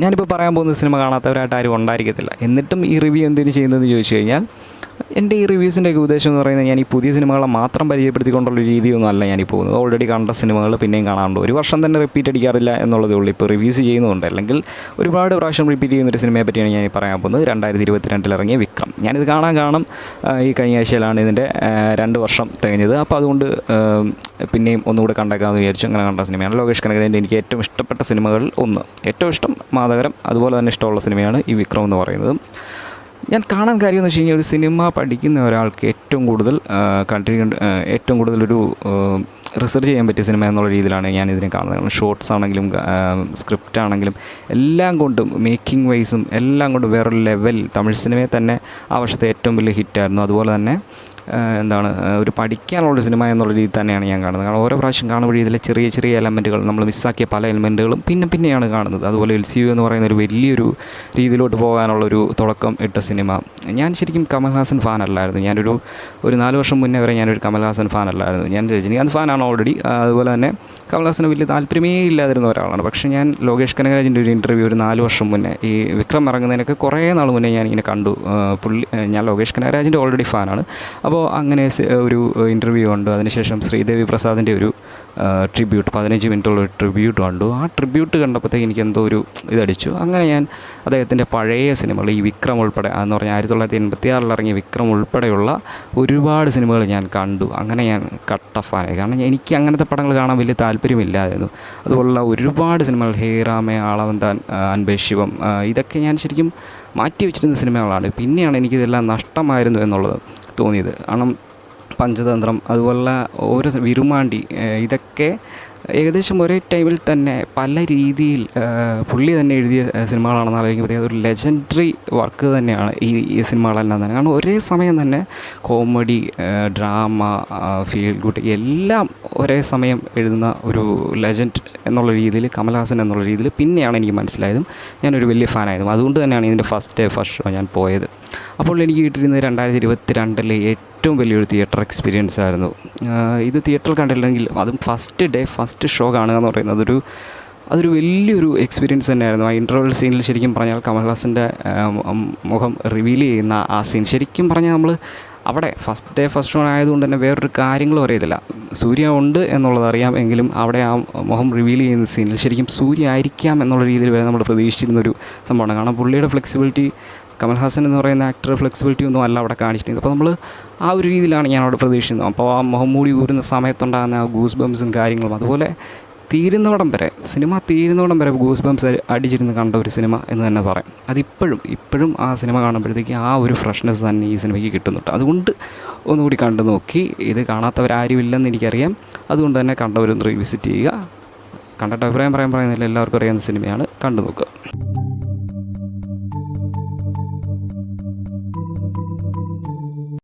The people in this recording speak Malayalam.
ഞാനിപ്പോൾ പറയാൻ പോകുന്ന സിനിമ കാണാത്തവരായിട്ട് ആരും ഉണ്ടായിരിക്കത്തില്ല. എന്നിട്ടും ഈ റിവ്യൂ എന്തിനു ചെയ്യുന്നതെന്ന് ചോദിച്ചു കഴിഞ്ഞാൽ, എൻ്റെ ഈ റിവ്യൂസിൻ്റെയൊക്കെ ഉദ്ദേശം എന്ന് പറയുന്നത് ഞാൻ ഈ പുതിയ സിനിമകളെ മാത്രം പരിചയപ്പെടുത്തിക്കൊണ്ടുള്ള രീതിയൊന്നും അല്ല ഞാനീ പോകുന്നത്. ഓൾറെഡി കണ്ട സിനിമകൾ പിന്നെയും കാണാറുണ്ട്. ഒരു വർഷം തന്നെ റിപ്പീറ്റ് അടിക്കാറില്ല എന്നുള്ളതേ ഉള്ളൂ. ഇപ്പോൾ റിവ്യൂസ് ചെയ്യുന്നുണ്ട്, അല്ലെങ്കിൽ ഒരുപാട് പ്രാവശ്യം റിപ്പീറ്റ് ചെയ്യുന്നൊരു സിനിമയെ പറ്റിയാണ് ഞാൻ പറയാൻ പോകുന്നത്. 2022 ഇറങ്ങിയ വിക്രം. ഞാനിത് കാണും ഈ കഴിഞ്ഞ ആഴ്ചയിലാണ് ഇതിൻ്റെ 2 വർഷം തികഞ്ഞത്. അപ്പോൾ അതുകൊണ്ട് പിന്നെയും ഒന്നുകൂടെ കണ്ടേക്കാമെന്ന് വിചാരിച്ചു. അങ്ങനെ കണ്ട സിനിമയാണ് ലോകേഷ് കനകരാജിൻ്റെ എനിക്ക് ഏറ്റവും ഇഷ്ടപ്പെട്ട സിനിമകളിൽ ഒന്ന്. ഏറ്റവും ഇഷ്ടം മാധവരം, അതുപോലെ തന്നെ ഇഷ്ടമുള്ള സിനിമയാണ് ഈ വിക്രം എന്ന് പറയുന്നത്. ഞാൻ കാണാൻ കാര്യമെന്ന് വെച്ച് കഴിഞ്ഞാൽ, ഒരു സിനിമ പഠിക്കുന്ന ഒരാൾക്ക് ഏറ്റവും കൂടുതലൊരു റിസർച്ച് ചെയ്യാൻ പറ്റിയ സിനിമ എന്നുള്ള രീതിയിലാണ് ഞാൻ ഇതിനെ കാണുന്നത്. ഷോർട്സ് ആണെങ്കിലും സ്ക്രിപ്റ്റ് ആണെങ്കിലും എല്ലാം കൊണ്ടും, മേക്കിംഗ് വൈസും എല്ലാം കൊണ്ടും വേറൊരു ലെവൽ. തമിഴ് സിനിമയെ തന്നെ ആ വർഷത്തെ ഏറ്റവും വലിയ ഹിറ്റായിരുന്നു. അതുപോലെ തന്നെ ഒരു പഠിക്കാനുള്ള സിനിമ എന്നുള്ള രീതി തന്നെയാണ് ഞാൻ കാണുന്നത്. കാരണം ഓരോ പ്രാവശ്യം കാണുമ്പോൾ ഇതിലെ ചെറിയ ചെറിയ എലമെൻറ്റുകൾ, നമ്മൾ മിസ്സാക്കിയ പല എലമെൻറ്റുകളും പിന്നെയാണ് കാണുന്നത്. അതുപോലെ LCU എന്ന് പറയുന്ന ഒരു വലിയൊരു രീതിയിലോട്ട് പോകാനുള്ളൊരു തുടക്കം ഇട്ട സിനിമ. ഞാൻ ശരിക്കും കമൽഹാസൻ ഫാൻ അല്ലായിരുന്നു. ഞാനൊരു 4 വർഷം മുന്നേ വരെ ഞാനൊരു കമൽഹാസൻ ഫാൻ അല്ലായിരുന്നു. ഞാൻ രജനികാന്ത് ഫാനാണ് ഓൾറെഡി. അതുപോലെ തന്നെ കമൽഹാസന് വലിയ താല്പര്യമേ ഇല്ലാതിരുന്ന ഒരാളാണ്. പക്ഷേ ഞാൻ ലോകേഷ് കനകരാജിൻ്റെ ഒരു ഇൻ്റർവ്യൂ ഒരു 4 വർഷം മുന്നേ, ഈ വിക്രം ഇറങ്ങുന്നതിനൊക്കെ കുറേ നാൾ മുന്നേ ഞാനിങ്ങനെ കണ്ടു. ഞാൻ ലോകേഷ് കനകരാജിൻ്റെ ഓൾറെഡി ഫാനാണ്. അപ്പോൾ അങ്ങനെ ഒരു ഇൻ്റർവ്യൂ കണ്ടു. അതിനുശേഷം ശ്രീദേവി പ്രസാദിൻ്റെ ഒരു ട്രിബ്യൂട്ട്, 15 മിനിറ്റുള്ള ഒരു ട്രിബ്യൂട്ട് കണ്ടു. ആ ട്രിബ്യൂട്ട് കണ്ടപ്പോഴത്തേക്ക് എനിക്ക് എന്തോ ഒരു ഇതടിച്ചു. അങ്ങനെ ഞാൻ അദ്ദേഹത്തിൻ്റെ പഴയ സിനിമകൾ, ഈ വിക്രം ഉൾപ്പെടെ, അതെന്ന് പറഞ്ഞാൽ 1986 ഇറങ്ങിയ വിക്രം ഉൾപ്പെടെയുള്ള ഒരുപാട് സിനിമകൾ ഞാൻ കണ്ടു. അങ്ങനെ ഞാൻ കട്ട ഫാനായി. കാരണം എനിക്ക് അങ്ങനത്തെ പടങ്ങൾ കാണാൻ വലിയ താല്പര്യമില്ലായിരുന്നു. അതുപോലുള്ള ഒരുപാട് സിനിമകൾ, ഹേറാമേ, ആളവന്താൻ, അൻപേ ശിവം, ഇതൊക്കെ ഞാൻ ശരിക്കും മാറ്റി വെച്ചിരുന്ന സിനിമകളാണ്. പിന്നെയാണ് എനിക്കിതെല്ലാം നഷ്ടമായിരുന്നു എന്നുള്ളത് തോന്നിയത്. കാരണം പഞ്ചതന്ത്രം, അതുപോലുള്ള ഓരോ വിരുമാണ്ടി, ഇതൊക്കെ ഏകദേശം ഒരേ ടൈമിൽ തന്നെ പല രീതിയിൽ പുള്ളി തന്നെ എഴുതിയ സിനിമകളാണെന്ന് ആലോചിക്കുമ്പോഴത്തേക്ക് അതൊരു ലെജൻഡറി വർക്ക് തന്നെയാണ് ഈ സിനിമകളെല്ലാം തന്നെ. കാരണം ഒരേ സമയം തന്നെ കോമഡി, ഡ്രാമ, ഫീൽ ഗുഡ് എല്ലാം ഒരേ സമയം എഴുതുന്ന ഒരു ലെജൻഡ് എന്നുള്ള രീതിയിൽ, കമൽഹാസൻ എന്നുള്ള രീതിയിൽ പിന്നെയാണ് എനിക്ക് മനസ്സിലായതും ഞാനൊരു വലിയ ഫാനായതും. അതുകൊണ്ട് തന്നെയാണ് ഇതിൻ്റെ ഫസ്റ്റ് ഷോ ഞാൻ പോയത്. അപ്പോൾ എനിക്ക് കിട്ടിയിരുന്നത് 2022 ഏറ്റവും വലിയൊരു തിയേറ്റർ എക്സ്പീരിയൻസ് ആയിരുന്നു. ഇത് തിയേറ്ററിൽ കണ്ടില്ലെങ്കിൽ, അതും ഫസ്റ്റ് ഷോ കാണുക എന്ന് പറയുന്നത് അതൊരു വലിയൊരു എക്സ്പീരിയൻസ് തന്നെയായിരുന്നു. ആ ഇൻ്റർവെൽ സീനിൽ ശരിക്കും പറഞ്ഞാൽ കമൽഹാസൻ്റെ മുഖം റിവീൽ ചെയ്യുന്ന ആ സീൻ, ശരിക്കും പറഞ്ഞാൽ നമ്മൾ അവിടെ ഫസ്റ്റ് ഷോ ആയതുകൊണ്ട് തന്നെ വേറൊരു കാര്യങ്ങളും അറിയത്തില്ല. സൂര്യ ഉണ്ട് എന്നുള്ളത് അറിയാം, എങ്കിലും അവിടെ ആ മുഖം റിവീൽ ചെയ്യുന്ന സീനിൽ ശരിക്കും സൂര്യ ആയിരിക്കാം എന്നുള്ള രീതിയിൽ വരെ നമ്മൾ പ്രതീക്ഷിച്ചിരുന്നൊരു സംഭവമാണ്. കാരണം പുള്ളിയുടെ ഫ്ലെക്സിബിലിറ്റി, കമൽഹാസൻ എന്ന് പറയുന്ന ആക്ടർ ഫ്ലെക്സിബിലിറ്റി ഒന്നും അല്ല അവിടെ കാണിച്ചിരുന്നത്. അപ്പോൾ നമ്മൾ ആ ഒരു രീതിയിലാണ് ഞാൻ അവിടെ പ്രതീക്ഷിക്കുന്നത്. അപ്പോൾ ആ മുഖം മൂടി ഊരുന്ന സമയത്തുണ്ടാകുന്ന ആ ഗൂസ് ബംസും കാര്യങ്ങളും, അതുപോലെ സിനിമ തീരുന്നവിടം വരെ ഗൂസ് ബംസ് അടിച്ചിരുന്ന് കണ്ട ഒരു സിനിമ എന്ന് തന്നെ പറയാം. ഇപ്പോഴും ആ സിനിമ കാണുമ്പോഴത്തേക്ക് ആ ഒരു ഫ്രഷ്നെസ് തന്നെ ഈ സിനിമയ്ക്ക് കിട്ടുന്നുണ്ട്. അതുകൊണ്ട് ഒന്നുകൂടി കണ്ടു നോക്കി. ഇത് കാണാത്തവരാരും ഇല്ലെന്ന് എനിക്കറിയാം. അതുകൊണ്ട് തന്നെ കണ്ടവരൊന്ന് റീവിസിറ്റ് ചെയ്യുക. കണ്ടിട്ട് അഭിപ്രായം പറയുന്നില്ല, എല്ലാവർക്കും അറിയാവുന്ന സിനിമയാണ്, കണ്ടു നോക്കുക.